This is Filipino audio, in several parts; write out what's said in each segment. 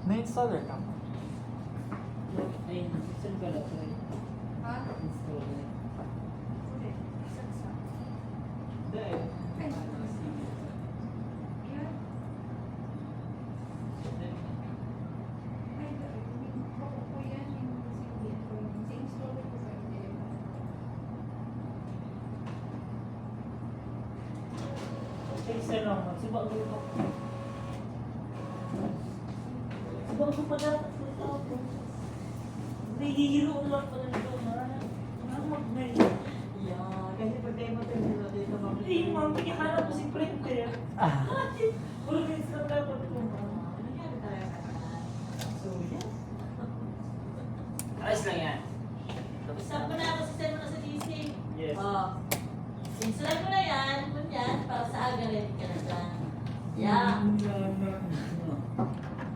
Na-installer ka mo? Ay, install ka lang. Sorry. Ha? Install na. Hindi. Saksa. Dahil. Ay, yan. Ay, bako ko yan. Yung sinigyan ko yun. Si-install ko sa hindi. Isa lang. Subak ko ito. Subak ko pa dapat sa tao ko. Nahihiro lang pa nito. Ano mag-mail? Yeah, kasi pag tayo matulog dito, Eh, ma'am, pagkahanap ko si printer. Ah. Puro minutes lang dapat ko. nangyari tayo ka. So, yeah. Ayos lang yan. Saan mo na ako sisend mo na sa DC? Yes. Install mo na yan, kunyan, para sa aga ready ka na dyan. Yeah.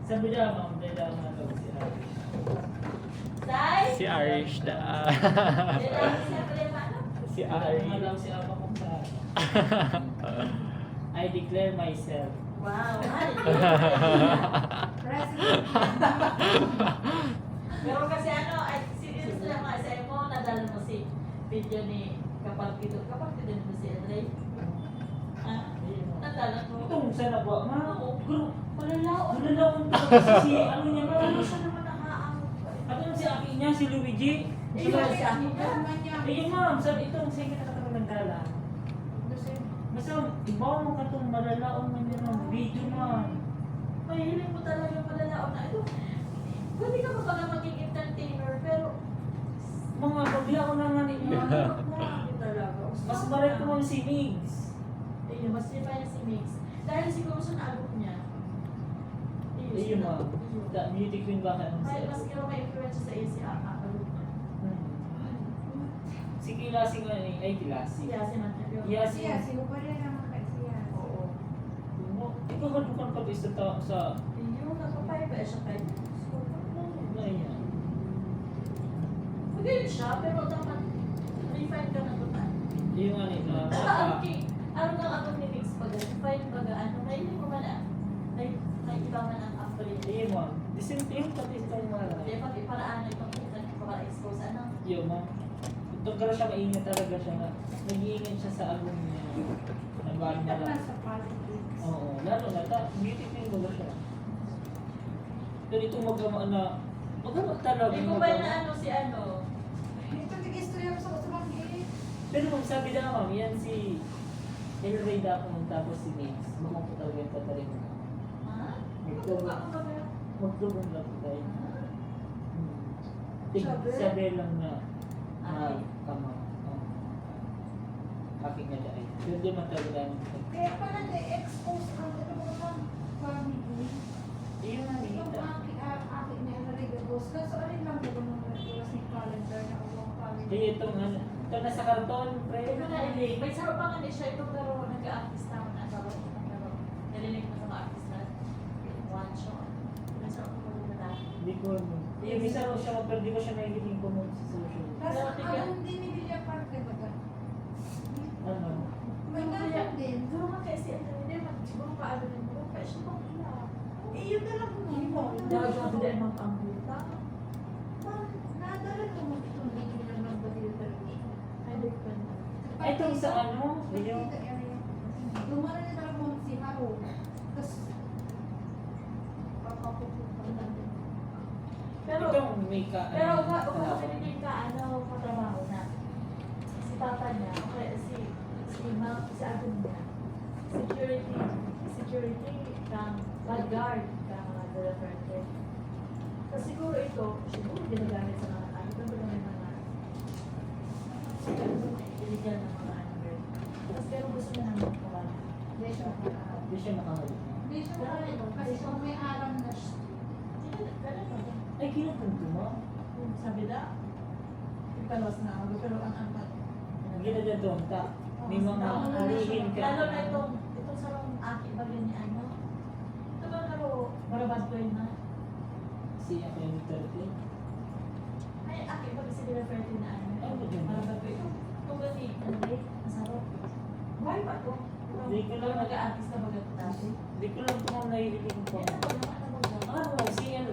Sabi niya, ma'am, dahil lang ano si Irish. Sai? Si Irish da. Dahil siya pala yung ano? Si Alam Irish. si Apa kung sa I declare myself. Wow, President. Pero kasi ano, ay serious lang nga, sa'yo mo, nadala mo si video ni kapatid din mo si Andre. Ah, nadala mo. Itong sa nabo, ma, group. Malalaon. Malalaon talaga si ano niya, ma. Ano siya naman nakaang? Ano si akin niya, si Luigi. Eh, Si yung si akin Ito naman niya. Eh, yung ma'am, sabi itong sige nakatawa ng gala. Kasi, Basta, ibaw mo ka itong malalaon man yun ng video man. Mahiling mo talaga malalaon na ito. Pwede ka pa pala maging entertainer, pero Mga pagla ko na nga ninyo. marami talaga. Mas maray ko man si Migs. Ayun, mas niya pa si Mix. Dahil siguro sa naabot niya. Ayun ma'am. Da, beauty queen ba ka nung Ay, siya? mas kaya may influence sa iyo si Akalot niya. Si Kilasi nga ni, ay Kilasi. Siya, si Manchego. Yes. siya, siya pa rin naman kay siya. Oo. Ikaw kadukan ka ba sa Yung nakapay ba siya kay ano yan? Magaling siya, pero dapat refine ka na ito. Yung ano na, Okay. Ano nga ako ni Mix pag refine pag ano, may hindi ko man may iba man ang actually. Ayun ma'am. Disenteng pati sa mga. Hindi, pati paraan na itong para-expose. Ano? Yung ma'am. Ito ka siya maingat talaga siya na nag-iingat siya sa album niya. Nabaan niya Ito lang. na sa politics. Oo, lalo na beauty queen ba siya? Pero itong magama na talaga. Hindi ko ba na ano si ano? Ito, nag-istorya ko sa bangkit. Pero ma'am, sabi na ma'am, yan si El Rey Dapon tapos si Mix. Mukhang po talaga yung patarin mo. Ha? Magdugong Ako ba ba? magdugong lang po tayo. Sabi? Sabi lang na Ay. kama. Aking nga dahil. Pero di matalaga. Kaya pala na-expose ang ito mga family. Iyon nga Yung nita. akin na Enriquez. Kaso alin lang ko nung nagtulas ni calendar na uwang family. Di itong ano. Ito nasa karton, pre. Ito na ilig. May sarap pa nga ni siya ito pero nag-a-artist na ako na sarap. Pero narinig mo sa mga artist na one shot. May sarap ko na dati. Hindi ko ano. Yung isa raw siya, pero di ko siya nailigin ko mo sa social. Kaso ang din ni Villa Park, diba ka? Ano? May ganun din. Siguro nga kasi ito hindi siguro paano din mo. Kaya siya pa kila. Eh, yun na lang kung mo. Dahil siya din mag-ambuta. Nadala ko mo itong hindi nila ng Badil Television. Ay, di ko na. Itong sa ano? Yung Lumara na talaga mo si Haro. Tapos, papapupunta na din. Pero, itong may ka. pero ano, kung kalaban. pinigil ka, ano, katrabaho na. Si papa niya, okay, si ma'am, si agun niya. Security kang bodyguard kang mga deliverante. Kasi siguro ito, siguro ginagamit sa mga ano, ito ba naman mga illegal na mga ano. Tapos pero gusto niya naman kawan. Hindi siya makakaalam. Hindi siya nakahalik. Hindi siya makakaalam. Kasi kung may aram na siya. Ay, kinupunto mo? Sabi na, ipalos na ako, pero ang Ginadadong ta. May mga alihin ka. Lalo na itong sa rong aki bagay ni ano. Ito ba karo barabas ko yun na? Si ako yung Duterte. Ay, aki bagay si Dila Fertin na ano. Ay, ba dyan? Barabas ko ito. Ito ba ni Andre? Masarap. Buhay pa to. Hindi ko lang Mag-a-artist na bagat dati. Hindi ko lang kung nahihilig ko. Yan ang pagkakataon mo. Ah, si ano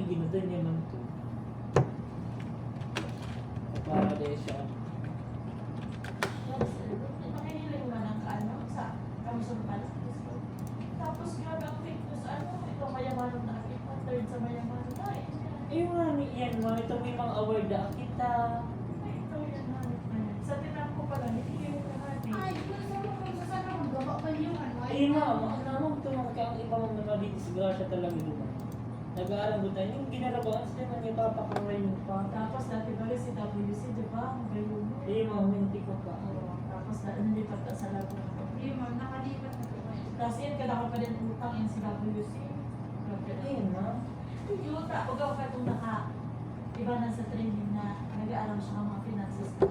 ginudan niya man to. Para dahil siya. Makihiling mo ng ano, sa kamusun pala. Tapos grabe ang fake news, ano, ito mayaman na kita, third sa mayaman na. Yung nga yan mo, ito may mga award na kita. Ay, ito yan na. Sa tinang ko pala, hindi yung kahati. Ay, kung sana magawa pa yung ano. Ayun na, naman ito mga kaya ang iba mga nadidisgrasya talaga doon. Nag-aaral mo tayo, yung ginalabahan sila na niya papakaray mo pa. Tapos dati ba rin si WC, di ba? Ang gayon mo. Ayun mga minti ko pa. Oo, tapos nalipat ka sa Laguna. Hindi ma'am, nakalipat na po. Tapos yan, kada ka pa din utang yung si WC. Ayun na. Yung utang, pag ako ka itong iba na sa training na nag-aalam siya ng mga finances na.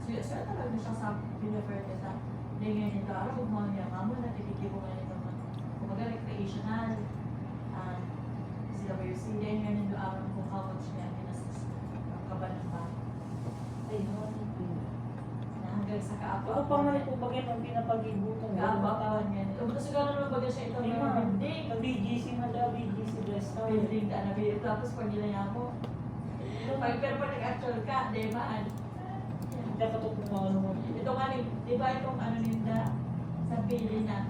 So talaga siya sa Piliperteta. Hindi ngayon nito, araw kung mga niya, mamo na titiki ko ngayon ito. Kumaga recreational, si WC, dahil ngayon nito araw kung how much niya pinasas ang kabanan ba. Ayun. Na hanggang sa Ako kaapaw. pa nga po bagay ng pinapagibutan. Kaapawan niya. Kung gusto ka naman baga siya ito, Ayun may na. building. BGC na daw, BGC dress na. Building ka na, tapos pag nila mo. Pero pag nag-actual ka, di ba? Dapat ito kung ano mo. Ito nga, di ba itong ano ninda sa pili na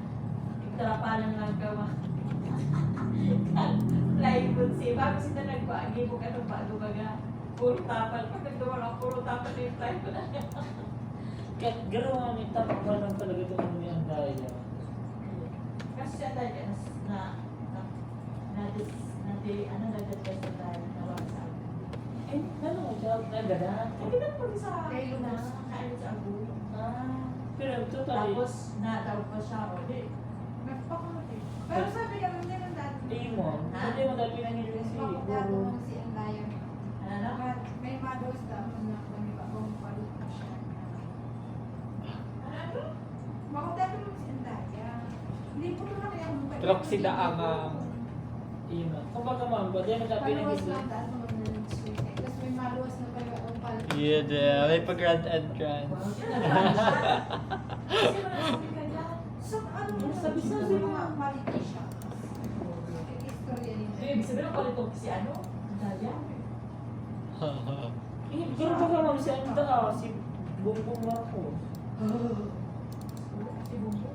itrapalan lang gawa. Plywood siya. Bago sila nagbaagi mo ka ng bago baga. Puro tapal. Pag nagduman ako, puro tapal na yung plywood. Kaya gano'n ni tapos pa lang talaga ito ano yung daya. Kasi siya tayo nagdadagdag sa tayo na wagsak. Eh, ano mo siya? Nagada? Hindi na po sa Kay Lunas. kain sa ago. Pero totally. Tapos, na-doubt pa siya. O, di. Nagpakamati. Pero sabi naman din ang dati. Hindi mo. Hindi mo dahil pinangilin si Nagpapakado Guru. ng si Andayan. Ano na? May models na na kami ba kung palit na siya. Ano? Makutado mo si Andayan. Hindi po na kaya ang mukha. Trok si Daamang. Iyon na. Kumbaga ma'am, ba dahil mo dahil Paluwas pinangilin. lang dahil naman na nag-sweet. Tapos may maluwas na pala ang palit. Yeah, there. May pa-grand entrance. Wow, yun na ba? Kasi wala sabi ka dyan. So, ano mo Sabi sabi sa sa mga politicians? Istorya Eh, nila. ibig sabihin ako nito si ano? Daya. Eh, gano'n ba ka ma'am si Anda? Si Bongbong Marcos. Si Bumbo.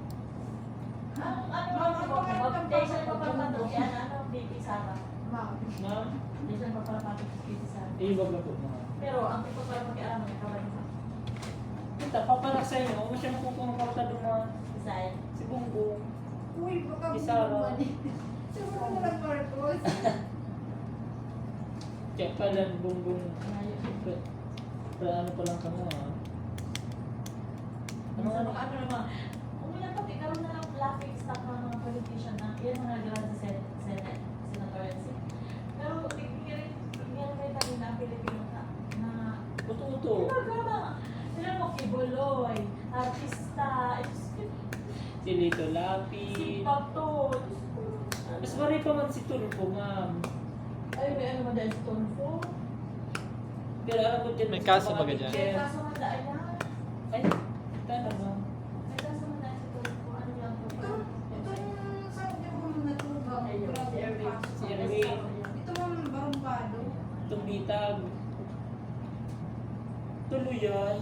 Hindi siya nagpapalapatok. Yan, ano, BP Sara. Ma'am. Ma'am? Hindi siya nagpapalapatok sa BP Sara. Eh, wag na po ma'am. Pero, ang ipapalapakialam ng kawan mo. Kita, papalak sa inyo. Kung siya nakukuha ka sa dumaan. Isay. Si Bongbong. Uy, baka Isara. bumubuan eh. Siguro na lang purpose. Kaya pala Bongbong. Ngayon. Pero ano pa lang ka mo ha? Ano naman, kung may napagkikaroon na lang laughing stock ng mga politician na yan mga nagawa sa Senate, senatorial seat. Pero tingnan kayo tayo na Pilipino na Uto-uto. ginagawa. Sila mo kibuloy, artista, Si Lito si Lapid. Pato. Mas maray pa man si Tulfo, ma'am. Ay, may ano man dahil si Tonfo. Pero alam ko dyan. May sa kaso mga ba ka dyan? May teacher. kaso man dahil yan. Ay, talaga. May kaso man dahil si Tonfo. Ano yung Itong sabi niyo kung natubang. Ayun, si Erwin. Si Erwin. Ito ma'am, barumbado. Itong bitag. Tuloy yan.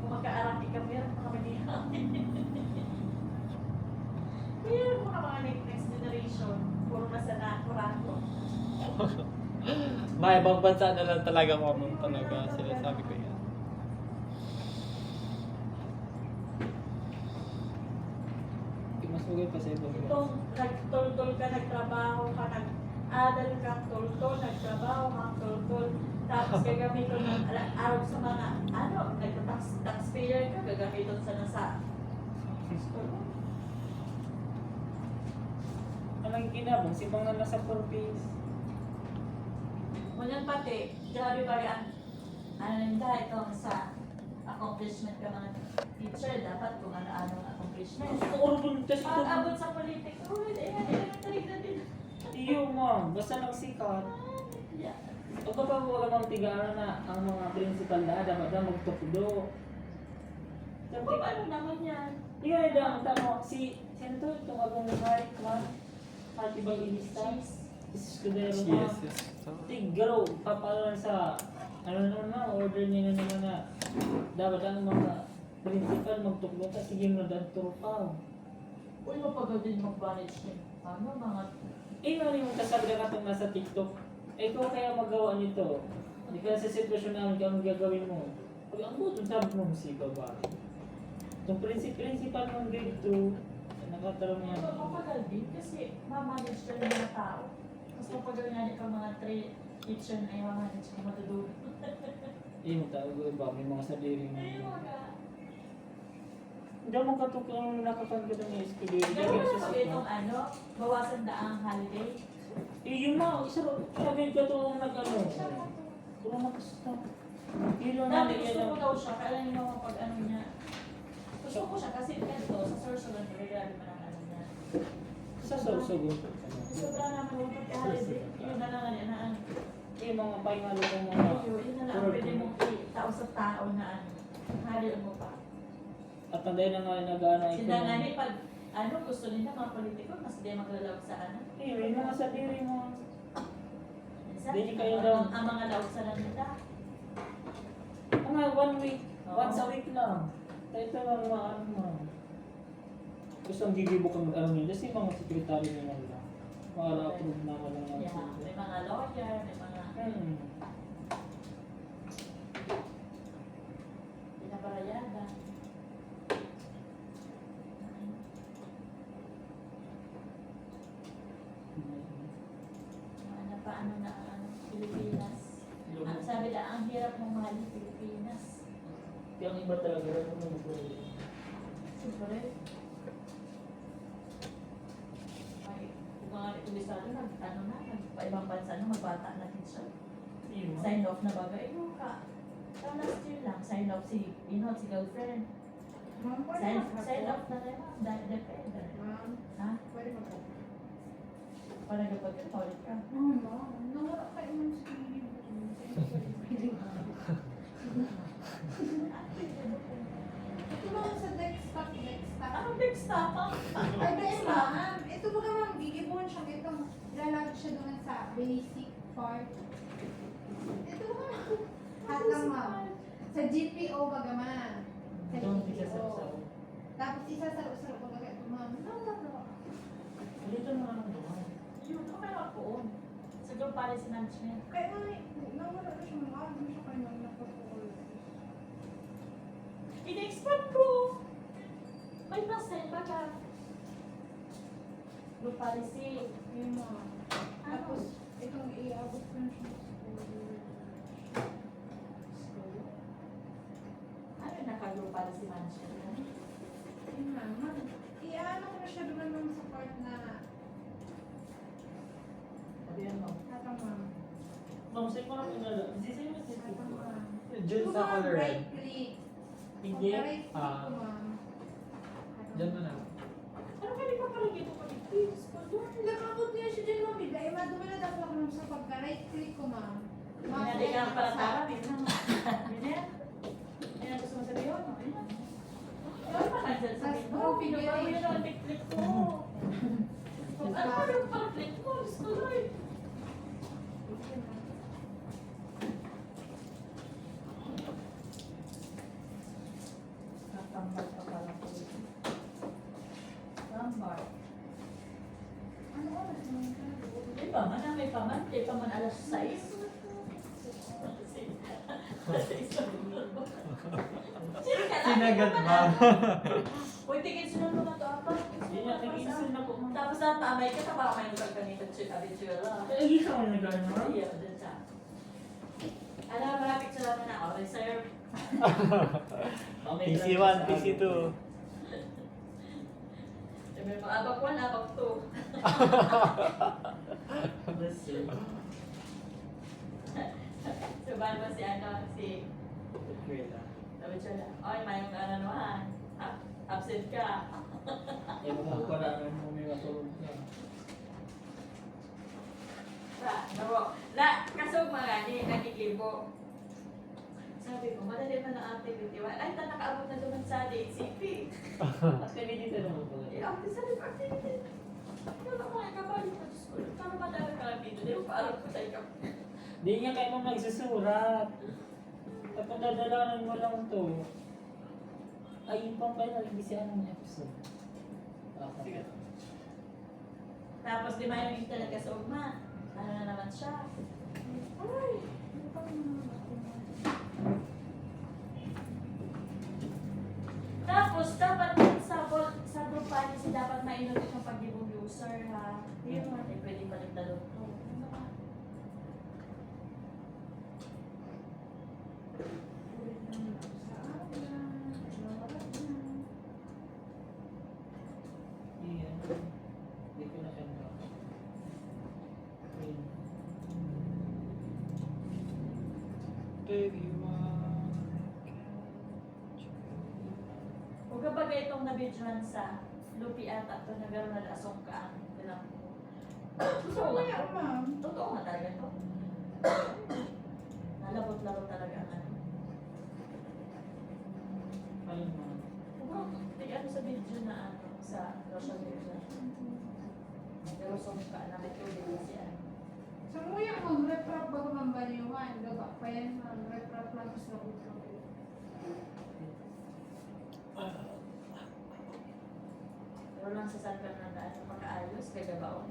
Kung magkaaraki ka, meron pa kami dito. Meron pa mga next generation. Puro nasa nakurako. May ibang bansa na lang talaga common talaga. Sila sabi ko yan. Mas magay pa sa ibang. Itong nagtultol ka, nagtrabaho ka, nag-adal kang tultol, nagtrabaho kang tultol. Tapos gagamitin ng araw sa mga, ano, nagtaxpayer ka, gagamitin sa nasa. Anong ginabang? Si mga nasa purpose. Ngunyan pati, grabe ba yan? Ano nila itong sa accomplishment ka mga teacher, dapat kung ano-ano ang accomplishment. Urban test ko. Pag-abot sa politics, uy, elementary na din. Iyo ma'am, basta nagsikat. Yeah. O kapag wala mang tigaan na ang mga principal na dapat na magtukdo. Kung ano naman yan, Yun ang tamo, sino to? Itong agong heart, man? Heart ibang inista? Escudero na. Yes. Tigaro, papalan sa, ano na, order niya na naman na, dapat ang mga principal magtuklota, sige mo na daan turupaw. Uy, mapagaw din mag-manage niya. Ano, mga... Ano yung kasabi na katong nasa TikTok? Ikaw kaya magawa nito. Hindi ka sa sitwasyon namin, kaya ang gagawin mo. Pag ang buto, sabi mo musiba ba? Itong principal ng grade 2, nakatarong yan. Mapagal din kasi mamanage ka ng mga tao. Mas mapagal nga din ka mga teacher na ay mamanage ka matutulog. Yung tao ba, may mga sadiri mo. Ay, mga... Hindi mo katukang nakakaganda ng escalator. Gano'n na sabi itong ano, bawasan daang holiday. Yun na, isa ro, sabihin ka to nag-ano. Kung makasta. Yun na, Dati gusto ko daw siya, kaya lang yung pag ano niya. Gusto ko siya kasi ganito, sa Sorsogon, regalo mo ng ano niya. Sa sorsogon. Sobra naman yung pagka-holiday. Yun na lang ano, ano. Yung mga pangalo kong mga... Yun na lang, pwede mong itao sa tao na ano. Haliw mo pa. At ang dahil na nga nag-ano ito. Sila nga ni pag ano, gusto nila mga politiko, mas di maglalawag sa ano. May mga sadiri mo. Minsan, Hindi kayo daw- ang mga lawag sa nila. Mga 1 week. Oo. Once a week lang. Kaya ito lang mga ano mo. Gusto ang gigibok ang ano nila. Kasi mga sekretary nila nila. Para approve naman ng mga Yeah, may mga lawyer, may mga pinabarayada. Ano pa, ano na, ano, Pilipinas. Ang sabi na, ang hirap mong mahalin Pilipinas. Kaya ang iba talaga rin ang mga Siyempre. Ay, kung mga tulisado, ano na, nagpa-ibang bansa na, magbata na din siya. Sign off na bagay. Ano ka? Ikaw last year lang, sign off si, si girlfriend. Ma'am, pwede Sign magkapo. off na rin, dahil depende. Ma'am, Ha? pwede magkapo. Para kapag ka, paulit ka. Ma'am, nawala kayo ng speed. Ito lang sa desktop. Anong big stop? Ay, ba ma'am? Ito ba ma'am, gigibon siya. Ito, lalagay siya doon sa basic part. Ito ba ma'am? Hata ma'am. Sa GPO baga ma'am. Sa Doon di siya GPO. sa Tapos isa sa usap ko baga ito ma'am. Dito na lang doon. Yun, okay ako. Sa group policy management. Kaya nga, nawala na siya mga ano siya kayo nagpapakul. In-expand ko. May percent ba ka? Group policy. Yun ma'am. Tapos, itong iabot ko na siya sa school. School. Ano yung naka-group policy management? Yun ma'am. Iano ko na siya doon ma'am sa part na Sabi yan mo. hatang ma'am. Ma'am, sa'yo ko lang inala. Hindi sa'yo na Hatang ma'am. Diyan sa Ma'am, color right red. click. Hindi. Right click Ah. ko ma'am. Hatang Diyan mo ma'am. na. Ano ka di pa pala dito pa dito? Please, pa doon. Nakakot niya siya dyan ma'am. Dahil madumi na dapat ako ma'am sa pagka-right click ko ma'am. Hindi ka lang pala tara, bisa. Yun yan. Yan ang gusto mo sabihin. Ano yan? Ano pa nandyan sa Mas mo? Pinubago yan ang click ko. Ano pa yung pang-click mo? Gusto ko rin. Natambal ka pala po. Tambal. Ano oras naman ka? Di ba man, may paman, di pa man alas 6. Sinagat ba? Uy, tingin sila naman ito apa. Yun nga, nag-iisin na po. Tapos na paamay ka, taba kayo ng kanito, abitsura. Eh, hindi ka mo nag-ano. Iya, dun siya. Alam, malapit sila naman na, reserve. PC1, PC2. Sabi mo, abak 1, abak 2. Sabahan mo si ano, si sabi siya na, oy, may yung ano naman, absent ka. Eh, mo pa namin mo may matulog na. Naro, kasog mga ni, nakikibo. Sabi ko, Padali mo na ate ko, di ba? Ay, nakaabot na doon sa DCP. Activity na naman po. Eh, ate sa live activity. Wala ko nga kabalik ko sa school. Para ba talaga kalapito? Di ba paalam ko tayo ka? Di nga kayo mo magsusurat. Tapos dadalanan mo lang to. Ay, yung pang pala nagbisihan ng episode. Sige. Tapos di ba yung talaga sa ugma? Ano na naman siya? Ay, ano pa naman Tapos, dapat sa group policy, dapat ma-innote yung pag-ibong user, ha? Hindi mo natin pwede paligtalon to. Ano ba? Iyan. Di ko na siya nabasa. Ayun. Baby, Huwag kapag itong nabidyohan sa lupi ata ito na gano'n na asong kaan. Bilang ko. Totoo Kaya, nga. ma'am. Totoo nga talaga ito. Nalabot-labot talaga ang ano. Ayun, ma'am. Huwag ano sa video na ano, sa social media. Pero sumpa na may tuloy na si ano. Sa muya mo, reprap bago mambaliwan. Daga pa yan, ma'am. Reprap lang sa utro. Pero lang sa San Fernando sa pagkaayos, kaya gabaon.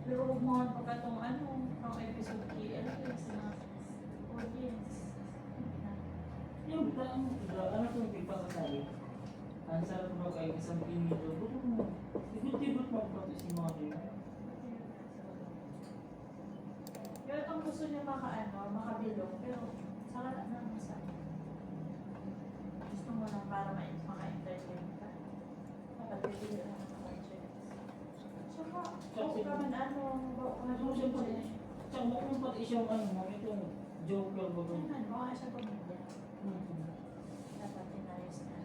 Pero huwag mo nga pagka itong ano, ang episode KL, sa mga audience. Yung ano itong ipakasabi? Ang sarap mo kayo isang pinito. Buto mo. Tibot-tibot mo pa si mga kayo. Pero ang gusto niya makabilong, pero sa lahat na masaya. Gusto mo lang para maka-entertain ka. Mapagpipili lang ng budget. Tsaka, oo ka man Ano siya pa eh? Tsaka mo kung pati siyang ano mo, itong joker ba ba? Ayun, baka siya pamilya. Hmm. Dapat inayos na.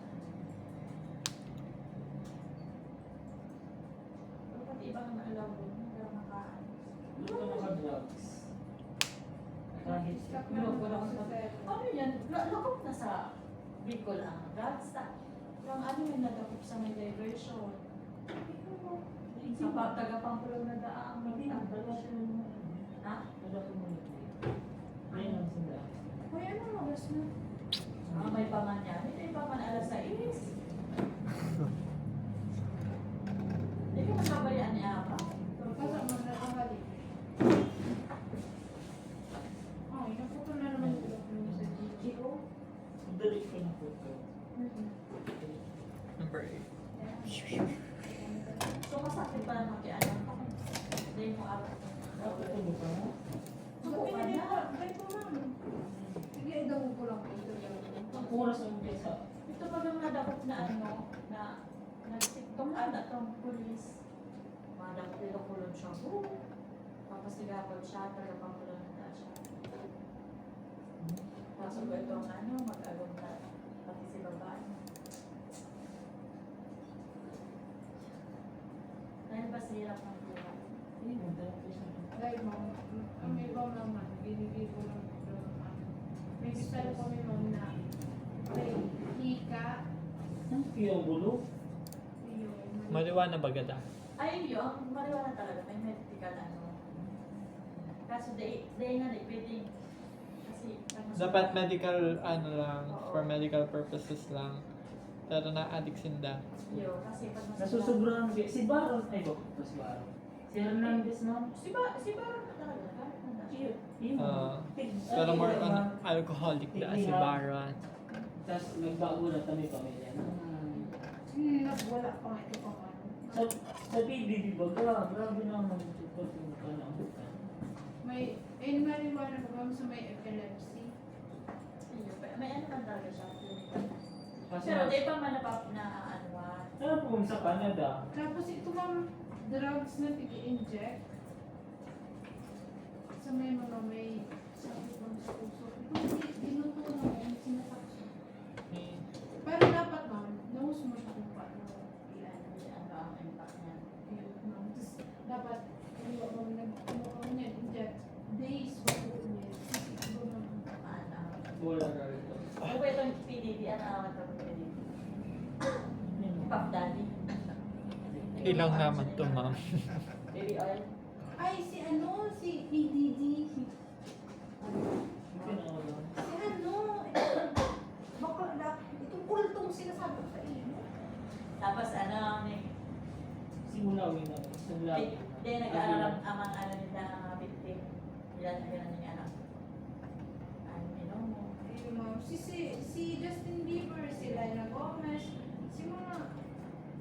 Pero pati ibang maalaw din, hindi lang makaayos. Hindi ka naka-drugs. Kahit wala kang Ano yan? Lakop na sa Bicol ang drugs. Yung ano yung nadakop sa may diversion. Sa taga-Pamplona na daang Hindi na, dalawa siya ng Ha? wala ko mo nito. Ayun ang sila. Kuya, ano magas na? May paman niya. Hindi pa man alas 6. Hindi ka makabayaan ni Apa. Kasi mo na nakahalik. Ay, naputo na naman yung sa GGO. Dali ko na po ito. Number 8. So masakit pa naman kay Alam. Hindi mo Apa. Dapat ito ba? Suko ka na. Sige, idawin ko lang ito. Ang oras ang umpisa. Ito pa yung nadakop na ano, na nag-tiktok ata tong pulis. Madakop nila kulon siya. Tapos nagapag siya, taga-Pamplona na siya. Tapos ba itong ano, mag-agam na pati si babae. Dahil ba sirap ng buhay? Ayun, ang dami ko siya. Dahil mo, ang may baw naman, binigay ko lang ito. May style kami ma'am na may hika, Ang kiyong gulo. yung Maliwanag ba gada? Ay, yun, mariwala talaga, may medical ano. Kaso day nga, pwede. Kasi, Dapat medical, ano lang, for medical purposes lang. Pero na-addict sinda. Yo, kasi pag Nasusobrahan siya. Si Baron, ay ba? Si Baron. Si Hernandez, ma'am. Si Baron na talaga, kahit na siya. Yun. Pero more on alcoholic na si Baron. Tapos nagbago na kami pamilya. wala pa nga ito pang ano. Sa PBB ba? Grabe naman ito ka na. May, ayun marijuana ko ma'am sa may epilepsy. May ano man talaga siya, clinical. Kasi Pero di pa man na ano alam ko sa Canada. Tapos ito ma'am, drugs na pag-inject sa may mga may sakit ng sa puso. Ito ginuto na yan, sinasakit. Pero dapat ma'am, knows mo siya kung paano ilan. Ano ang impact niya? Ma'am, tapos dapat nag-inject days before niya. Siguro naman. Wala na rin. Ano ba itong PDD? Ano ang tawag ng PDD? Pop Daddy? Ilang naman to, ma'am. Baby oil? Ay, si ano, si PDD. Pinakawalan. Si ano, bakla na, itong kultong sinasabi ko sa iyo. Tapos ano, may Simulawin na. Simulawin na. Hindi, nag-aaral amang ano nila ang mga victim. Ilan na gano'n yung anak. Ano, mo? Ayun, ma'am. Si Justin Bieber, si Lena Gomez, si mga,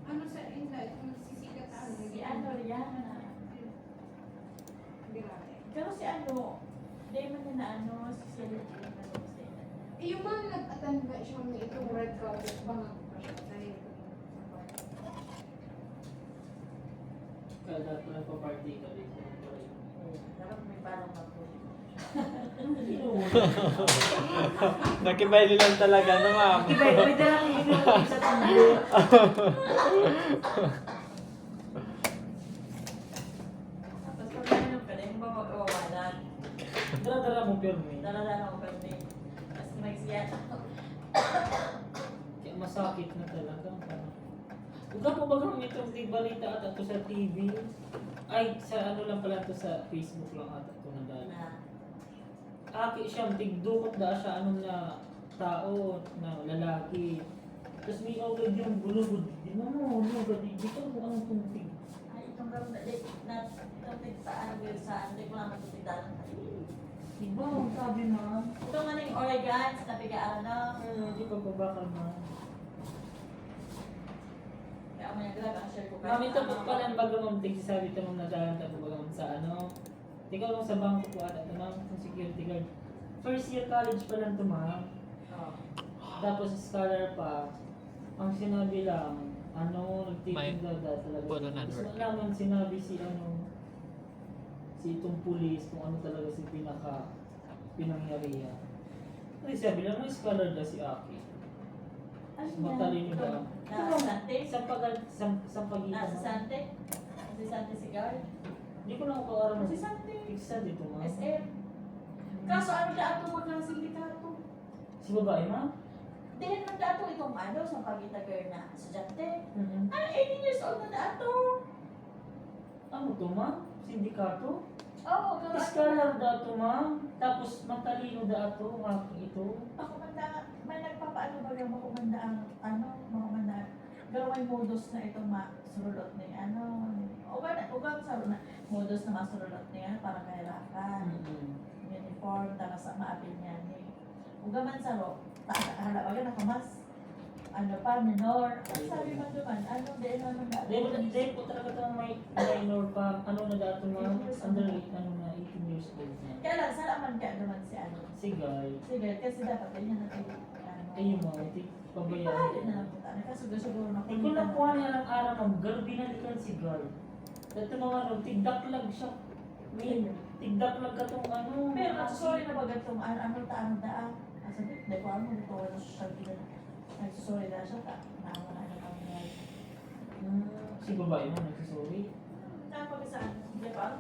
ano sa inlet, magsisikat sa ano. Si ano, Rihanna na. Grabe. Pero si ano, hindi man niya na ano, si Celine Dion na lang sa ina. Eh, yung mga nag-attend ba siya ng itong red carpet, baka pa siya sa'yo. Kaya dapat nagpa-party ka dito. Dapat may parang mag-push. Nakibali lang talaga, no, ma'am? May dalang ininom sa tubo. Tapos pag nainom ka, hindi mo ba mag-awalan? Dala-dala mo pirmi. Daladala ko pwede. Tapos magsiyata ko. Kaya masakit na talaga. Huwag po ba kami itong balita at ito sa TV? Ay, sa ano lang pala ito sa Facebook lang at ito na dahil. Na, Aki siyang tigdukot da siya anong na tao na lalaki. Tapos may agad yung bulugod. Di mo agad. Dito mo anong tuntig. ay, itong gawin na, itong tigtaan, wilsaan, hindi ko lang matutidalan. Diba? Ang sabi na. Ito nga na yung organs na pigaan na. Hindi pa babakal na. Kaya ako yung grab, ang share ko. Mami, ito po pala ang bagamang tigsasabi ito mong nadalan ito bagamang sa ano. Ikaw lang sa bangko po ata ito ma'am, ng security guard. First year college pa lang ito ma'am. Oh. Tapos scholar pa. Ang sinabi lang, ano, nagtitinda talaga. photo Tapos network. naman sinabi si itong pulis kung ano talaga si pinangyarihan. Ay, sabi lang, may scholar na si Aki. Ano Matalino ba? Nasa Sante? Sa pagitan. Nasa Sante? Si Sante Cigar? Hindi ko lang ako Si Sante? Iksa dito ma'am. SM? Kaso ano na ato mo ng sindikato? Si babae ma'am? Then nagdato itong ano sa pagitagar na estudyante. Mm-hmm. Ano, 18 years old na dato? Ano to ma'am? Sindikato? Oo, pero Scholar dato ma'am. Tapos matalino dato Aki ito. makumanda, may nagpapaano ba yung makumanda ang makumanda gawin modus na itong masurulot ni ano. O ba sa na modus na masurulot niya para kahirapan. Uniform, tapos sa maapil niya ni. Ugaman sa ro, halawagan ako mas ano pa, minor. Ang sabi man duman, ano, di naman na. Then po talaga itong may minor pa. Ano na dato ma'am? Under 18 years old na. Kaya lang, saan naman kaya naman si ano? Si Guy. Sige, kasi dapat ganyan na tayo. Ayun ma'am, pabayaan. Ipahali na lang po tayo. Kasi siguro na Hindi ko nakuha niya ng araw ma'am. Girl, binalikan si Guy. Ito mga ano, tigdaklag siya. May tigdaklag ka tong ano. Pero sorry na ba gatong ano taan daan? Sabi, di ko ano, di ko wala social media. Nagsusorry na siya, naawa na ano kami na. Si babae mo nagsasorry. Tapos saan? Di ba?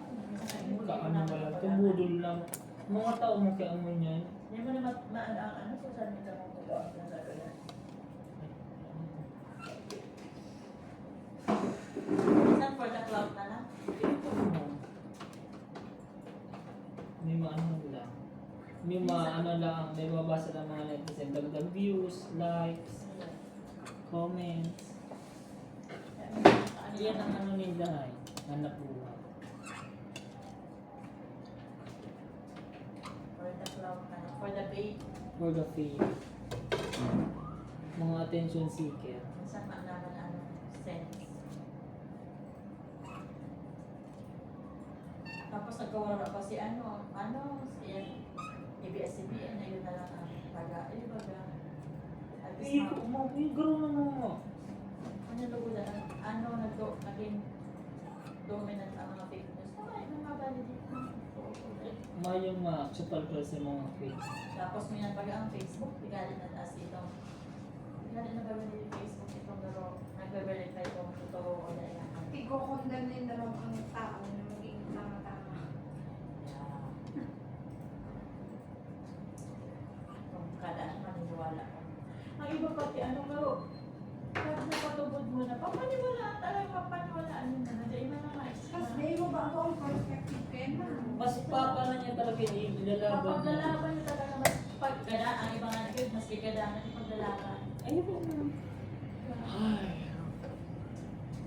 Kaano ba lang, tumudol lang. Mga tao mo kaya mo niyan. Hindi mo na ano, social media mo ko ba? Sabi na. Saan for the cloud na lang? May maano lang. May ano lang, may mabasa lang mga netizen. Dagdag views, likes, comments. Yan ang ano nila eh. Hanap buhay. For the cloud na lang. For the bait. For the fame. Mga attention seeker. Saan man naman ano, sense. Tapos nagkawala pa si si ABS-CBN na yun na lang ang baga. Eh, gano'n na nga. Ano lugo na, naging dominant ang mga fake news. Tama, yung mabalidate mo. Mayong maksupal ko sa mga fake. Tapos may pag ang Facebook, tigali na taas ito. Tigali na ba yung Facebook itong pero nagbe-verify kung totoo o dahil. Iko-condemn din na lang ang tao na maging tama-tama. Kung kada maniniwala ka. Ang iba pati ano pero pag napatubod mo na, papaniwalaan talaga, papaniwalaan yun na. Hindi iba na Tapos may mo ba ako ang perspective kayo na? Mas papa na niya talaga ilalaban Kapag niya. lalaban nyo talaga, mas pagkada, ang iba nga nagkid, mas kikadaan yung paglalaban. Ayun po na. Ay.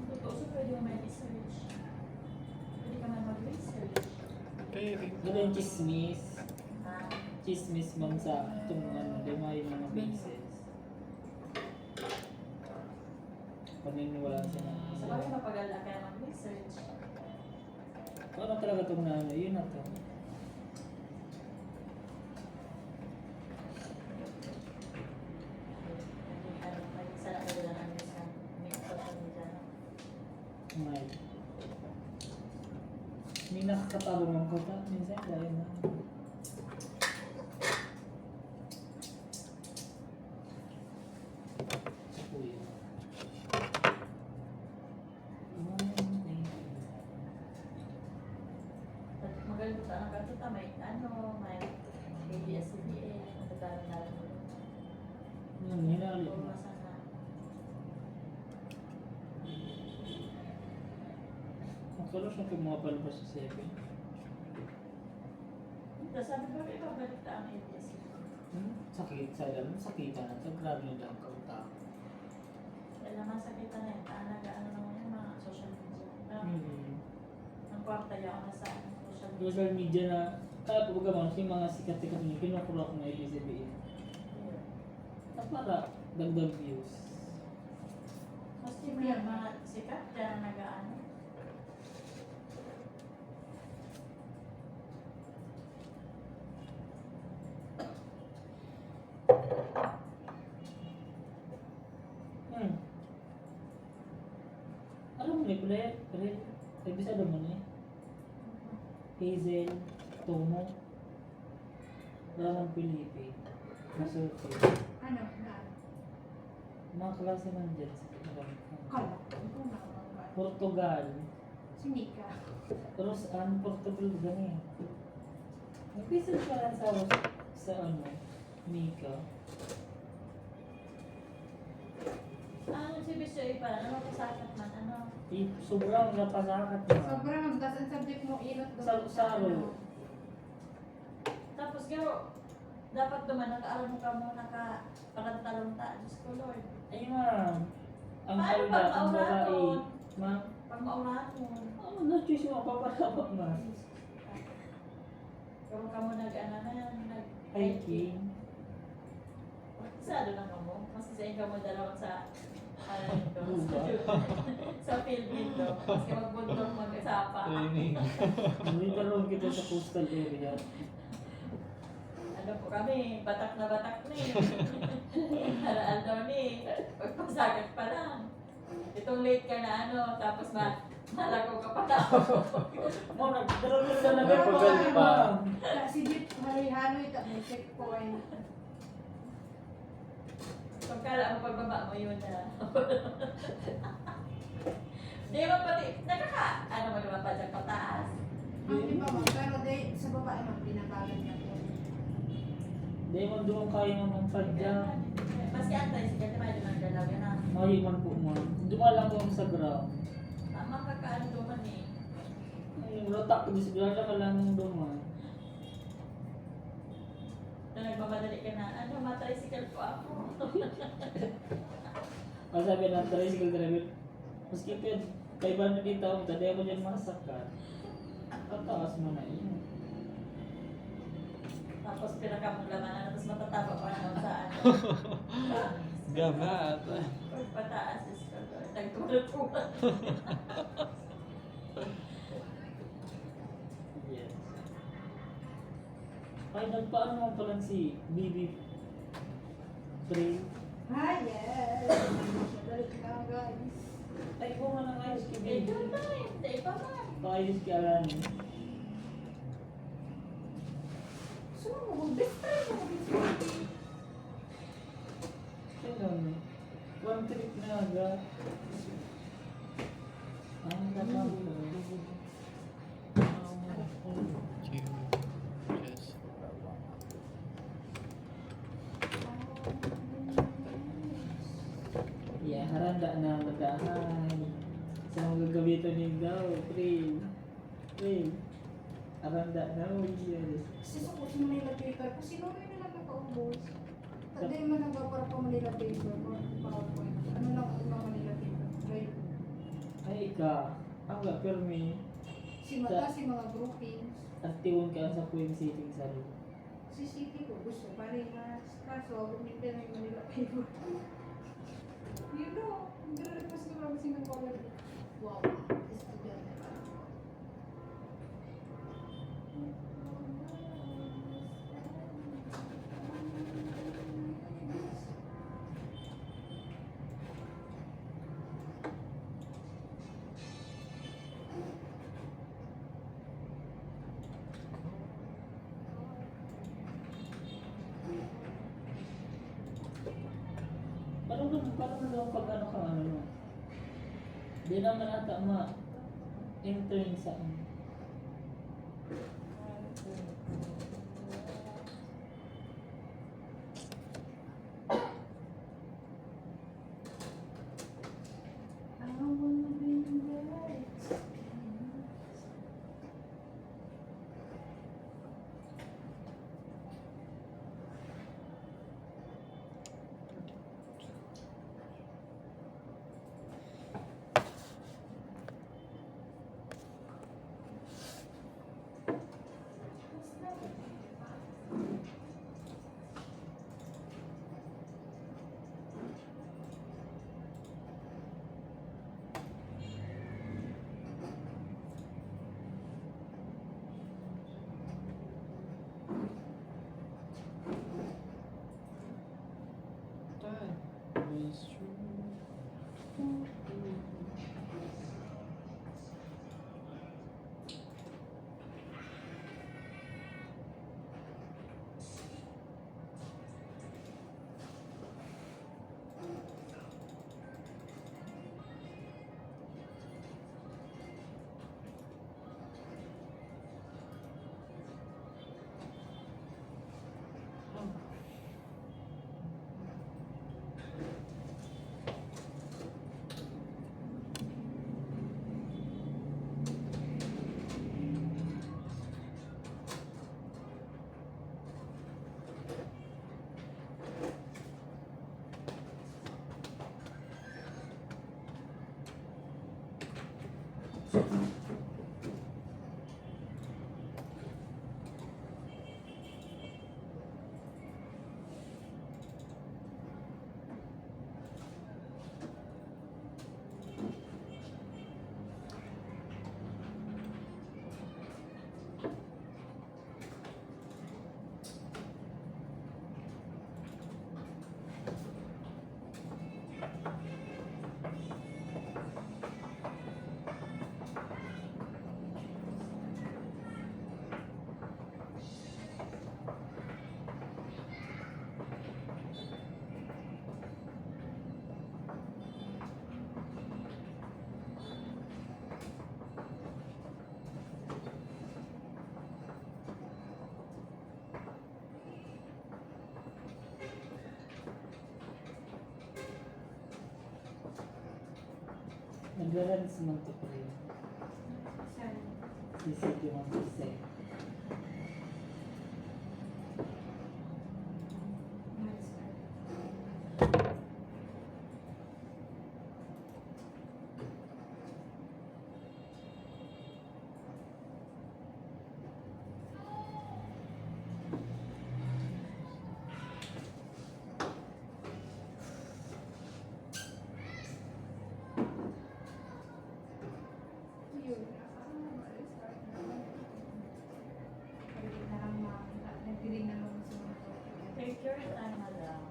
Totoo, so pwede mo may research. Pwede ka man mag-research. Very Ano yung chismis? Ha? Chismis bang sa itong lima yung mga bases? Paniniwala sa mga. Sa bagay mapagala kaya mag-research. Ano talaga itong na ano? Yun na to. May. May nakakatabang ng kota. Minsan dahil na. Kuya. Magaling sa anak ka may ano, may ABS-CBN, ang dami-dami mo. Hinali Oo, mo. masana. Magkaroon siya kung mga palabas sa 7. Tapos sabi ko, ibabalik na ang ABS-CBN. Sakit sa alam, sakitan at grabe yung lang kauta. Kaya naman sakita na yun, ano naman yung mga social media. Ang kwarta yaw na sa social media. Social media na, kaya po gaman, yung mga sikat-sikat niyo, kinukurok na ABS-CBN. Na para dagdag views. Mas di mo yung mga sikat, kaya nag-ano. Alam mo ni Pule, bisa alam mo ni Hazel, Tomo, Ramon Felipe, Masuti. Ano? Na? Mga klase man dyan sa Kala. Ito na. Portugal. Si Nika. Terus Portugal gani. Nagpisa siya lang sa ano, Mika. Ano si Bisyo ipa, ano pasakit man, ano. Sobrang napasakat na. Sobrang magdas ang subject mo, inot doon. Saro. Tapos garo, dapat naman nakaalam mo ka mo nakapalantalunta. Diyos ko Lord. Ay ma'am, ang Paano kalda, pag ang babae. mauraton? Ma'am, Pag maurahan mo, ano na choose mo, papasabak ma'am. garo ka mo nag-ano na yan, Hiking. Sado lang ka mo. Mas isa ka mo dalawang sa ano nito, Buba. sa field dito. Mas ka magbundok mag-asapa. training. Hindi talong kita sa coastal area. Ano po kami, batak na eh. Halaan daw ni, pagpasakit pa lang. Itong late ka na ano, tapos malako ka pa daw. Ma'am, nagdalong ka na Napagal pa. Si Jeep, haloy-haloy, may checkpoint. Pagkala mo pagbaba mo yun na. Di ba pati, ano mo naman pa dyan pataas? Ang iba mo, pero sa babae mo, pinabagan na po. Di man doon kayo naman padya. Maski antay, sige naman yun ang dalaga na. Mahiman po ma'am. Dumalang ko sa ground. Makakaano doon eh. Ay, yung rotak ko, disgrada ka lang ng duman. Na nagmamadali ka na, ano, matricycle po ako. Ang sabi ng tricycle driver, maski pa yun, 500 din taong, tadi ako dyan masakan. Tataas mo na yun. Tapos pinaka mong laman, tapos matataba pa na sa ano. Gamat. Pagpataas is ko, nagtulog-tulog. Yes. Ay, nagpaano naman pala si Bibi Pray. Ah, yes! Balik lang, guys. Ay, ko man ang ayos kay Eh, baby. doon na eh. Hindi pa man. Paayos ka lang. So, best friend mo best friend. Ganun. One trip na aga. Ang dapat ko. Yes. Yeah, haranda na madahan. Sa mga gagamitan niyo daw, pray. Pray. Haranda na, oh yes. Kasi suppose mo nila paper. Kasi no, may nila papaubos. Hindi man nagpapara pa Manila paper. PowerPoint. Ano lang ang mga Manila paper? Right. Ay, ka. Aga, pero may Si Mata, si mga groupings. aktiwan ka sa point setting sa rin. Si City ko gusto parehas. Kaso, gumita na yung Manila paper. You know, hindi na rin mas naman kasi ng color. Wow. Student na. Parang lang pag ano ka ano no. Di naman ata intern sa ano. I wanna be there. That was true. Nag-runs man to pray. Saan? Si City man to say. Yun. Pwede na lang nagpiling na lang sa mga Take your time na lang.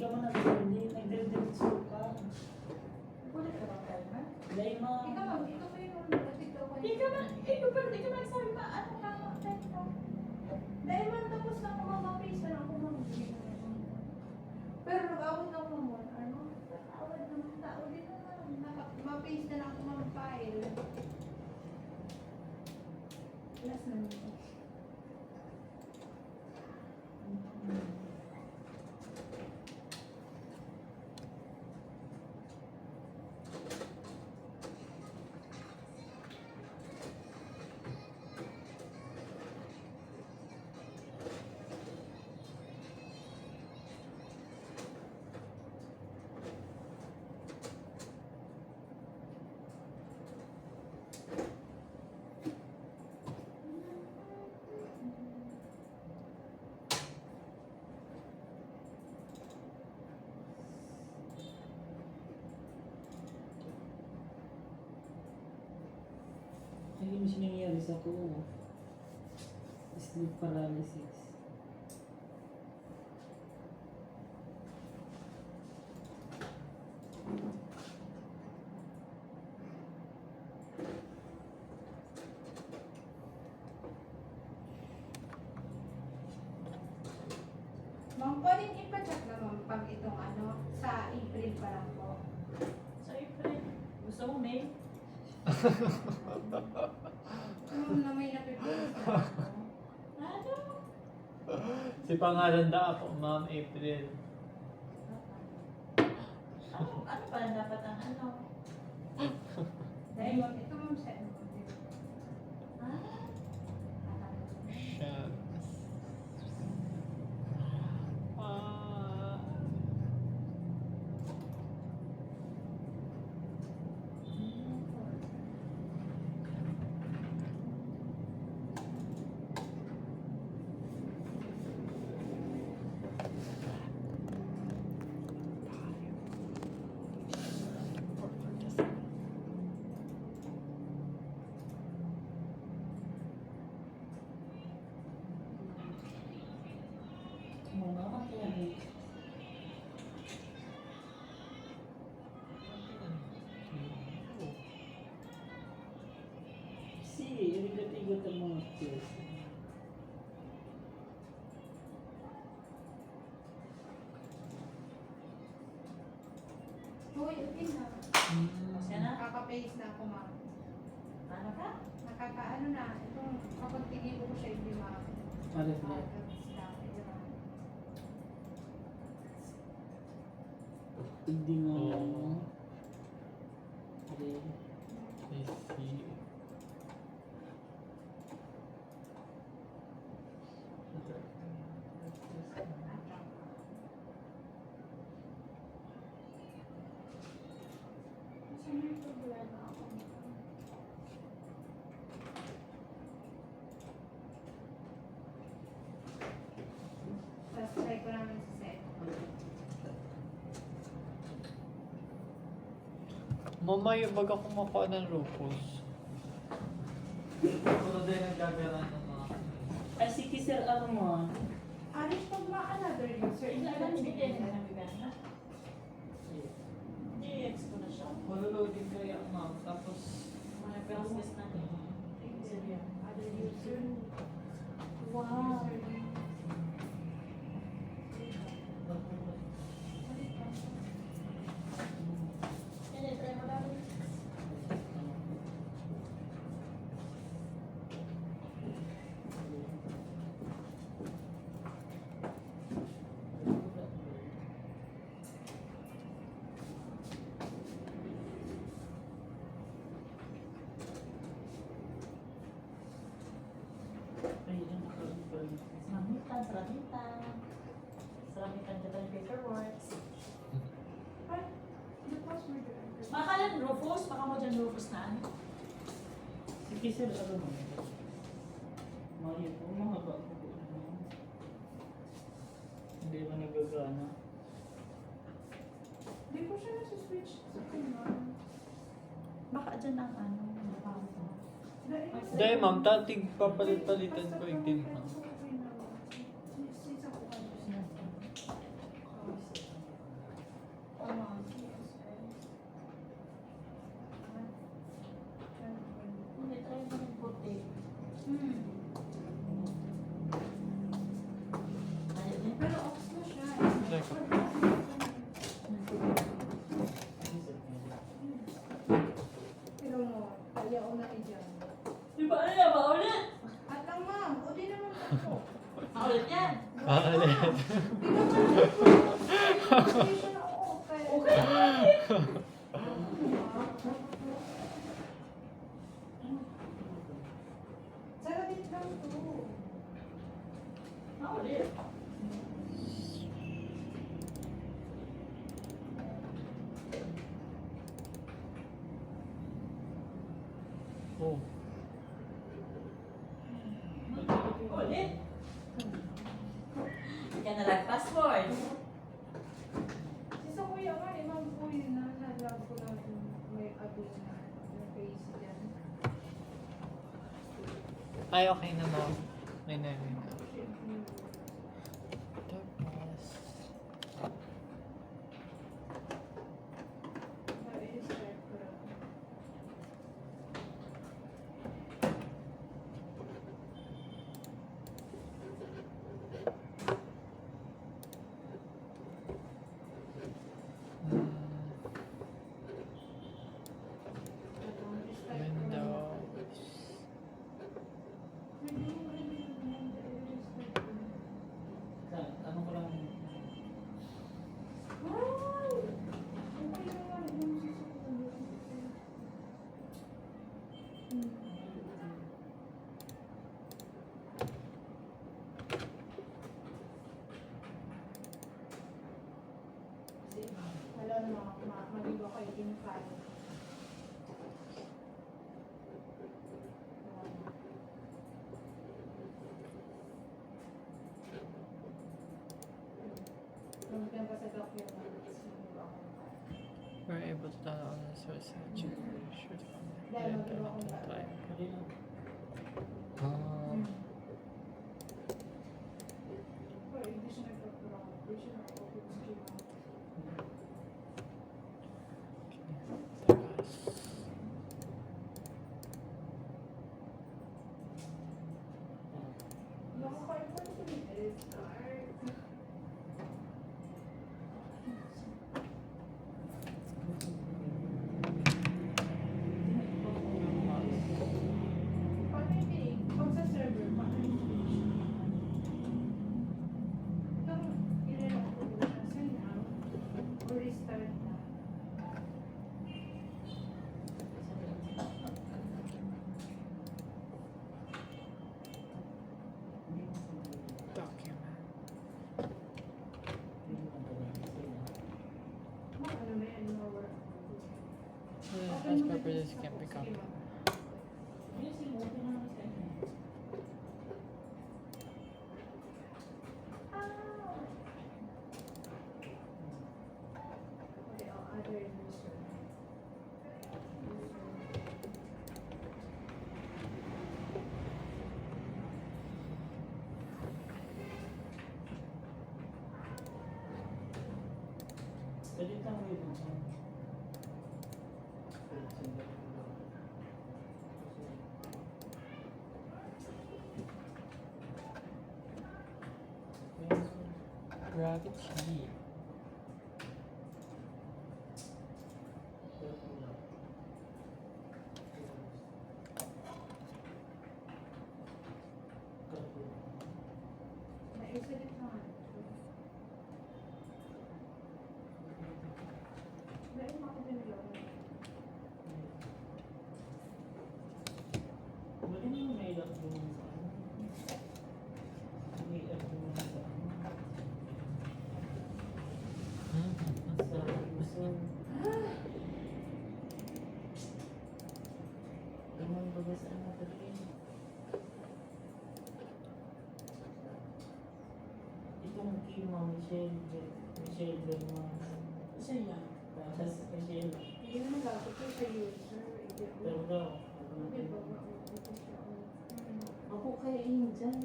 ka man nag-delete, nag-delete ka. Kulit ka ba, Elmer? Dahil Ikaw pa yung nagtito ko. Ikaw ba nagsabi ba, ano ka mo, teko? Dahil man tapos na ako mamapace na ako pero nag-awad na ako mo. Ano? Nag-awad na mga tao din na mapace na lang ako mag-file. Last na nito. Hindi mo siya nangyayari sa ko. Sleep paralysis. Ma'am, pwedeng ipacheck naman pag itong ano, sa April pa lang po. Sa April, gusto mo May? Ma'am na may napipilis na ako. Ano? Si pangalan da ako, Ma'am April. Ano pala dapat ang ano? Dahil ma'am, ito ma'am sa ano. Ah, Shucks. Ah. Mga makinig. Si, irigat-igat ang mga chess. Hoy, okay na. Siya na? Nakaka-pace na ako ma'am. Ano ka? Nakaka-ano na, itong kapag tigil ko siya hindi ma'am. Ma-reflect. Hindi nga. Oo. Okay. I see. Tapos try ko namin sa set. Mamaya baga kumakuha ng Rufus. Pero din nagagara ng mga... Ay, sige sir, ano mo? Aris, pag ma-another user, Hindi hindi naman naman bigyan bigyan na ng bigyan. I-ex ko na siya. Malulogin kaya ma'am, tapos... Mga process na rin. Sige. Other user. Wow. Yan, try mo lang. Ay, yan nakaroon pa rin. Saramitan. Saramitan dito yung paperworks. Ay, the password. Makalan Rufus, baka mo dyan Rufus na ano. Sige sir, ano mo? Maya po, mga bago po. Hindi ba nagagana? Hindi ko siya nasa-switch sa kanya. Baka dyan ang ano, napawag mo. Dahil ma'am, tatig papalit-palitan ko yung din ma'am. Ulit yan. Ulit. Okay. Sarapit lang to. Ulit. Oh. Ulit. Hindi ka na nag-password. Sa kuya nga, imang po yun na nalab ko lang yung may abis na face dyan. Ay, okay na mo. May na. Tapos, Na-restart ko lang. mm, Restart ko lang. Windows. Ano ko lang, Wala na, mag-iba ko yung file. Lumpian pa sa documents, mag-iba ko yung file. We're able to download the source and check the shoot from the Dahil internet mag-iba ko yung type. file. hindi na. Pero hindi siya nagpapurang. Hindi siya nagpapurang. Nakaka-import ko yung restart. Paano yung pinig? Pag sa server, paano yung pinig? Itong ilalak ko po siya. Sign out o restart na. Document. Ano na yan? Mga work. As purposes can be copied. Okay, other user. Pwede lang mo yun. Gravity. Naisa din naman. Meron ako din yun. Pwede mo may lock doon sa ano. May app doon sa ano. Sa gusto. Gamang baga sa ano talaga. Itong key mo, Michelle Belmont. Isa yan. Tapos Michelle. Yun ang lapit ko sa user. Pero daw. Okay, baba ko. Ito siya. Ako kaya yun dyan.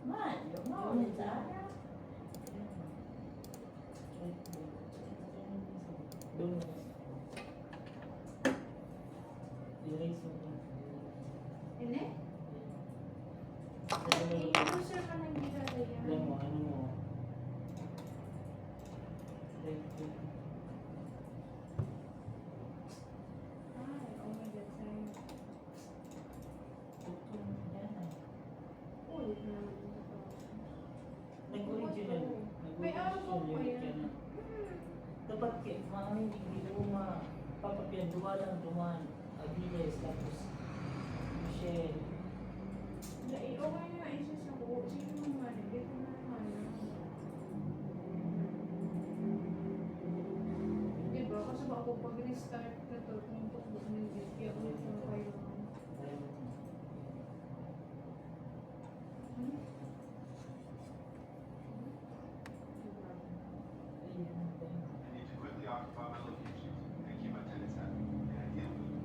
Man, yung ulit sa akin. Doon. Erase mo doon. Ine? Ano mo? User ka nang gilala yan. Ano mo? Ano mo? Right click. Ay, oh my God, sorry. Tutong. Yan. Ulit na. paket, maraming hindi mo mapapapian, duman, Aviles, tapos Michelle. Okay na isis ako. Sino naman? Dito na naman. Diba? Kasi baka pag restart na to, kung tukbos na yung GP, ako ito na kayo. I need to quickly occupy my location and keep my tenants happy. And I can't move.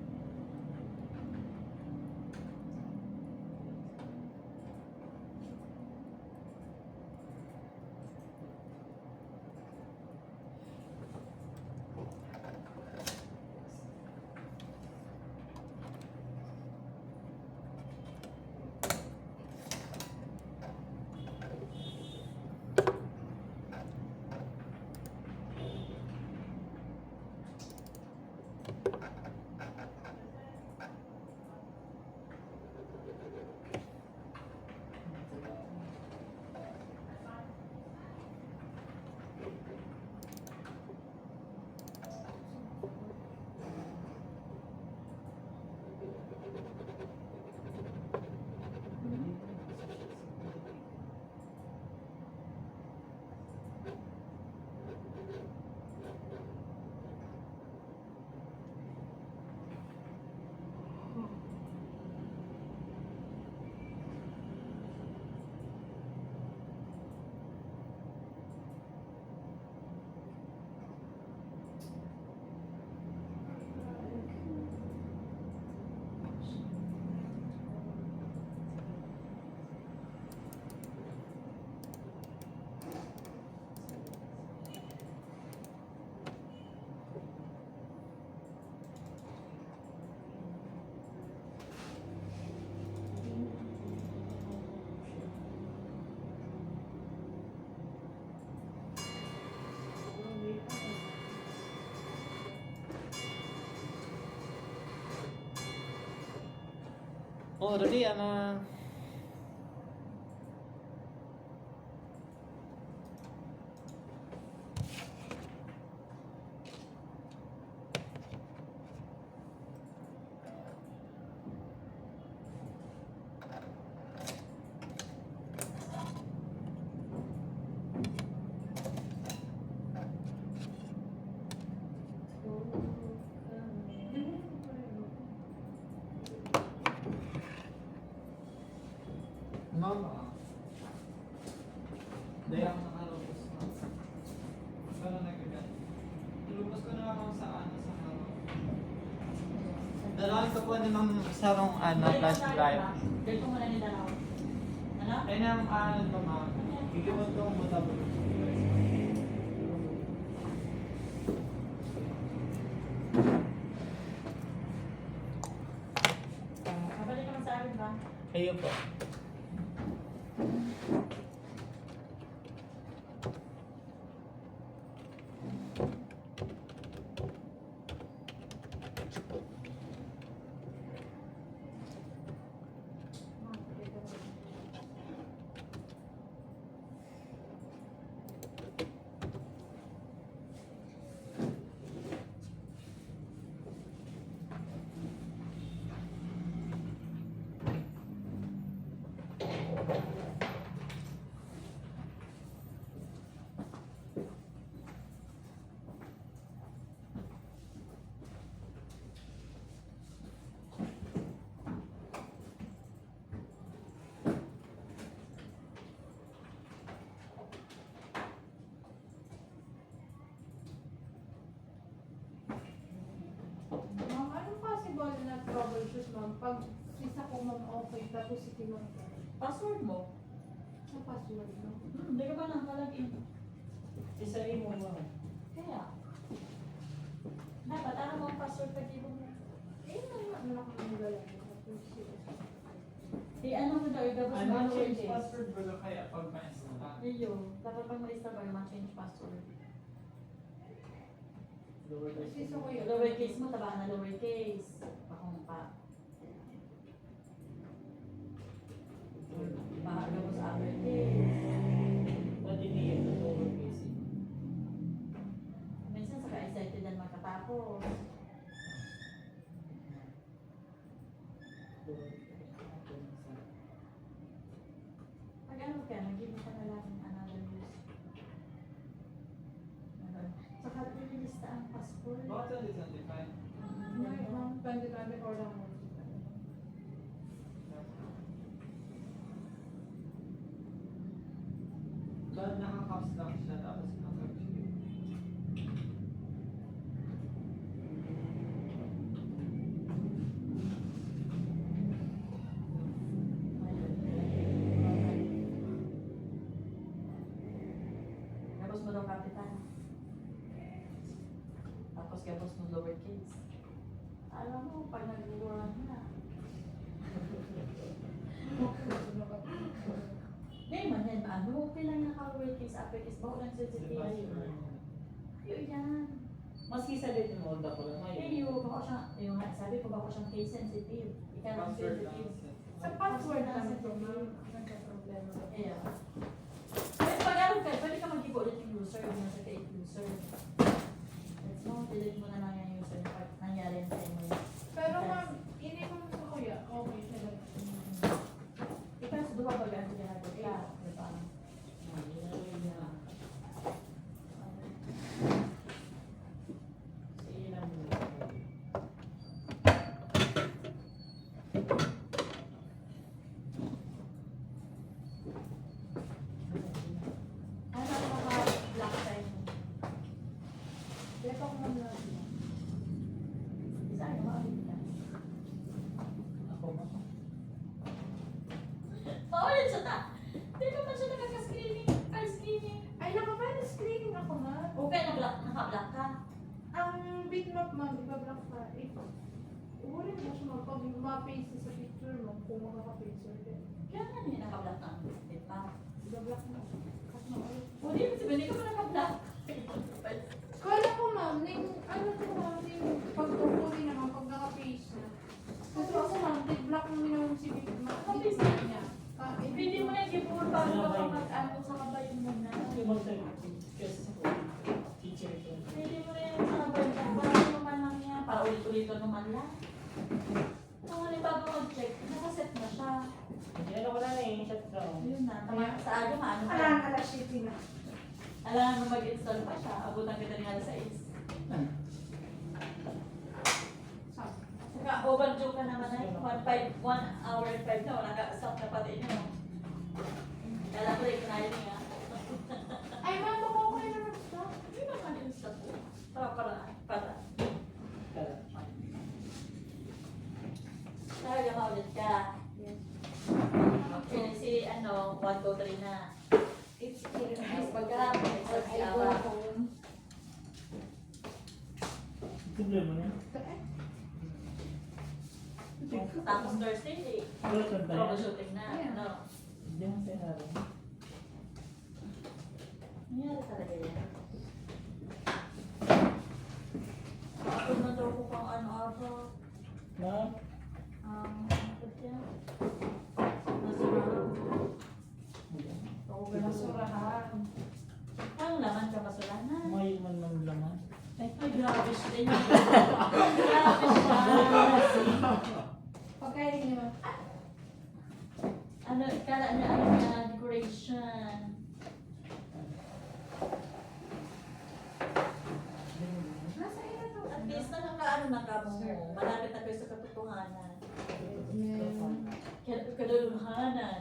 Oh, dali, ana. Mama. Dahil ako nakalubos na. Pero nagkagat. Ilubos ko na ako sa harap. Dalawin ko po namang sarong flash drive. Dito mo na ni Dalaw. Ano? Kaya nang ba ma? Gigimot ko mo tabo. Kabalik ka man sa akin ba? Kayo po. Ma'am, anong possible na troubleshoot, ma'am? Pag isa ko, ma'am, okay, tapos si Timon ka. Password mo? Ang password, no? Hindi ka ba nakalagin? Isahin mo mo. Kaya. Dapat ano mo ang password pag mo? Ano ako nang galang? Ano mo daw, igabos mo Ano ang change changes. password ba kaya pag ma-install? Iyo, dapat pag ma-install ba, ma-change password. Siso ko yun. Lowercase mo, tabahan na lowercase. Pakong pa. Bahaga mo sa uppercase. Pwede niya ito lowercase. Minsan sa Mag-ano ka, mag-give ka na lang another use. Saka nililista ang passport. Mga 2025. May ma'am, 2024 lang mo. Dahil naka-caps lang siya tapos naka-chip. Tapos mo daw kapitan. Tapos kapos mo lowercase. Alam mo, pag nag-uwan na. Hindi man yan, ano, okay lang naka-lowercase, uppercase, bawal lang sensitive. Ayun yan. Maski sa dito mo, onda ko lang. Ayun, bako siya, yung nga, sabi ko bako siyang case sensitive. Ikaw lang Password lang. sensitive. Sa password lang ito, ma'am. Nagka-problema. Yeah. Pwede pag-aral ka, pwede ka mag-give ulit yung user, yung nasa kay user. Let's mo, delete mo na lang yung user pag nangyari yung time mo yun. Pero ma'am, ini mo sa kuya, okay siya lang. Ikaw sa duwa pag-aral ka, diba? Ano ang mga black time mo? Ito ko ma'am lang. Isa ano ba ulit ka? Ako ba? Paulit siya ta! Hindi ko pa siya nakaka-screening. Ay, screening. Ay, nakapala screening ako ma'am. Okay, naka-black ka. Ang bitmap ma'am, iba-block pa. Ulit mo siya ma'am, pag ma-paste sa picture mo, kung makaka-paste or din. Kaya nga niya naka-black na ang bit pa. Iba-block mo. Kasi maulit. O, di mo sabihin, hindi ka pa naka-black. Kala ko ma'am, ano ko ma'am, yung pagpupuli naman pag naka-paste na. Kasi ako ma'am, block mo naman si bitmap. Naka-paste na niya. Hindi mo na i-give bago ka mag-ano sa kabayo mo na. Hindi mo sa kasi sa teacher ko. Hindi mo na yung kabayo mo. Parang naman lang niya. Para ulit-ulit naman lang. Kung ano bago mag-check, nakaset na siya. Hindi ano ko na eh, shutdown. Yun na. Tama sa aga, maano ka. Alam, alas shipping na. Alam mo mag-install pa siya. Abutan kita nga sa is. Sabi. Saka overdue ka naman ay 1 hour and 5 na. Naka-stop na pati niyo. Kala ko rin kinahin niya. Ay ma'am, baka ko na nag-stop. Hindi ba mag-install po? Para. Tara. Talaga maulit ka. Okay, si ano, 1, 2, 3 na. It's Mas pagka, si I go Awa. home. Tuloy mo na. Tapos Thursday, Welcome ba yan? troubleshooting na. Yeah. Ano? Hindi mo sa araw. Nangyari talaga yan. Ako na daw ko kung ano-ano. Ma'am? Ano yan? Nasurahan. Basurahan. Ang laman ka basurahan. May man man laman. Ay, grabe siya din. Grabe siya. Pagkain niyo. Ano, kala niya ano na decoration. Nasa ina to. At least nakakaano na ka mo. Malapit na kayo sa katotohanan. Kaduluhanan.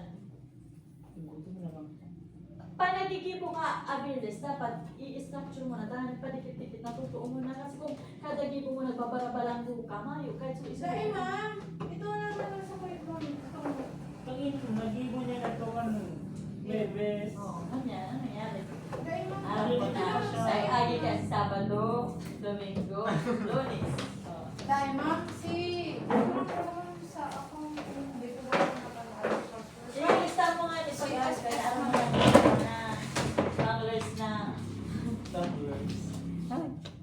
Gutom na lang. Pag nagigibo ka, abilis, dapat i-structure mo na dahil padikit-dikit na totoo mo na. Kasi kung kada gibo mo nagbabarabalang ka, mayo, kahit sa isa. Dahil ma'am, ito na naman sa kuya ko. Pagin, nagibo niya na ito ano. Bebes. Oo, kanya, ano nangyari? Dahil ma'am, Alam mo na, sa agi ka Sabado, Domingo, Lunes. Oh. dahil ma'am, si... Ano ko naman sa akong... Hindi ko ba nakapag-aral sa Ilista mo nga ni Pag-ars, kaya alam mo na, Congress na. Tumblers.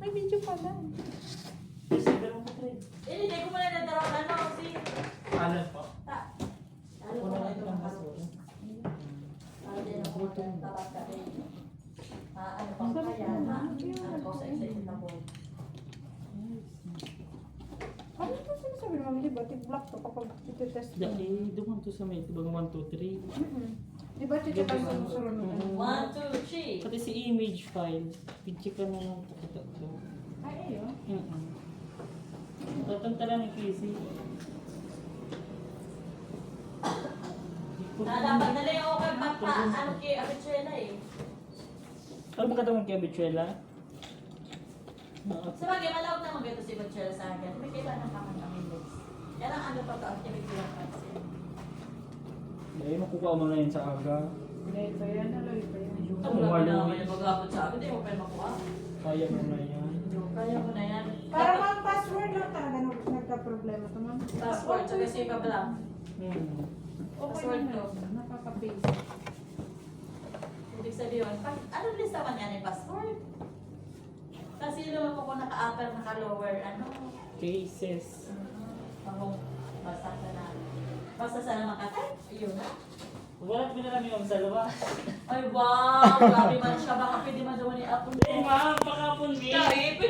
May video pa lang. Kasi pero ko trade. Hindi ko muna nagdaraw ano, si... Alan po. Ano Ako ko na na ito ito ang ang basura. Hindi na ako magtatabak-tabak. Ano pang kaya na? Ano ko sa isa-isa na po. Ano ito sinasabi naman, di ba? Tig-block to kapag ito-test mo. Dahil duman to sa may tibang 1, 2, 3. Di ba check tayo sumusunod na? 1, 2, 3. Pati si image file. Picheck ka na ng takot-takot. Ay, ayun. Tatang tala ni Casey. Dapat na lang ako kay Papa, ano kay Abichuela eh. Ano ba katawang kay Abichuela? Sa bagay, malawag naman ganito si Abichuela sa akin. May kailan ng kamang kamilis. Yan ang ano pa to, activity lang pansin. Dahil makukuha mo na yun sa aga. Ito yan, aloy pa yan. Ito mo lang na may mag-abot sa akin, di mo pa makuha. Kaya mo na yan. Kaya mo na yan. Para mga password lang talaga nagka-problema ito, ma'am. Password, tsaka save up lang. Okay Password naman. ko. Nakaka-paste. Ibig sabihin, ano list naman yan yung password? Kasi naman ko naka-upper, naka-lower, ano. Cases. Basta ka na. Basta sana makatype, ayun na. Wala ko na lang yung sa labas. Ay wow, grabe man siya, baka pwede man daw ni Apple. Eh ma'am, baka po Pwede